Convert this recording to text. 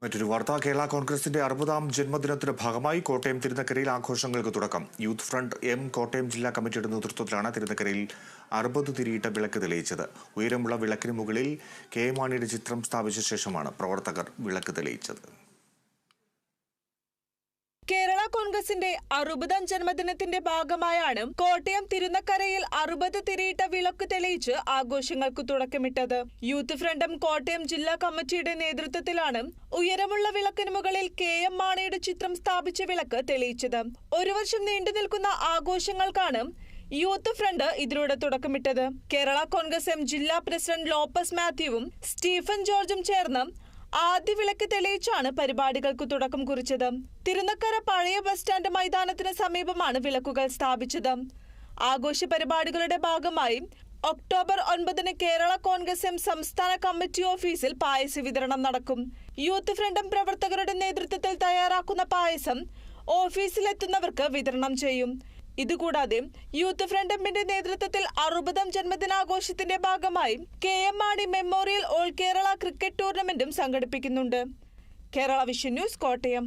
മറ്റൊരു വാർത്ത. കേരള കോൺഗ്രസിന്റെ 60ാം ജന്മദിനത്തിന്റെ ഭാഗമായി കോട്ടയം തിരുനക്കരയിൽ ആഘോഷങ്ങൾക്ക് തുടക്കം. യൂത്ത് ഫ്രണ്ട് എം കോട്ടയം ജില്ലാ കമ്മിറ്റിയുടെ നേതൃത്വത്തിലാണ് തിരുനക്കരയിൽ 60 തിരിയിട്ട വിളക്ക് തെളിയിച്ചത്. ഉയരമുള്ള വിളക്കിന് മുകളിൽ കെ മാണിയുടെ ചിത്രം സ്ഥാപിച്ച ശേഷമാണ് പ്രവർത്തകർ വിളക്ക് തെളിയിച്ചത്. കേരള കോൺഗ്രസിന്റെ 60ാം ജന്മദിനത്തിന്റെ ഭാഗമായാണ് കോട്ടയം തിരുനക്കരയിൽ 60 തിരിയിട്ട വിളക്ക് തെളിയിച്ച് ആഘോഷങ്ങൾക്ക് തുടക്കമിട്ടത്. യൂത്ത് ഫ്രണ്ട് എം കോട്ടയം ജില്ലാ കമ്മിറ്റിയുടെ നേതൃത്വത്തിലാണ് ഉയരമുള്ള വിളക്കിന് മുകളിൽ കെ എം മാണിയുടെ ചിത്രം സ്ഥാപിച്ച വിളക്ക് തെളിയിച്ചത്. ഒരു വർഷം നീണ്ടു നിൽക്കുന്ന ആഘോഷങ്ങൾക്കാണ് യൂത്ത് ഫ്രണ്ട് ഇതിലൂടെ തുടക്കമിട്ടത്. കേരള കോൺഗ്രസ് എം ജില്ലാ പ്രസിഡന്റ് ലോപ്പസ് മാത്യുവും സ്റ്റീഫൻ ജോർജും ചേർന്ന് ആദ്യ വിളക്ക് തെളിയിച്ചാണ് പരിപാടികൾക്ക് തുടക്കം കുറിച്ചത്. തിരുനക്കര പഴയ ബസ് സ്റ്റാൻഡ് മൈതാനത്തിന് സമീപമാണ് വിളക്കുകൾ സ്ഥാപിച്ചത്. ആഘോഷ പരിപാടികളുടെ ഭാഗമായി ഒക്ടോബർ 9 കേരള കോൺഗ്രസ് എം സംസ്ഥാന കമ്മിറ്റി ഓഫീസിൽ പായസ വിതരണം നടക്കും. യൂത്ത് ഫ്രണ്ട് എം പ്രവർത്തകരുടെ നേതൃത്വത്തിൽ തയ്യാറാക്കുന്ന പായസം ഓഫീസിലെത്തുന്നവർക്ക് വിതരണം ചെയ്യും. ഇതുകൂടാതെ യൂത്ത് ഫ്രണ്ട് എമ്മിന്റെ നേതൃത്വത്തിൽ 60ാം ജന്മദിനാഘോഷത്തിന്റെ ഭാഗമായി K M Mani memorial all Kerala cricket ടൂർണമെന്റും സംഘടിപ്പിക്കുന്നുണ്ട്. Kerala Vision News, Kottayam.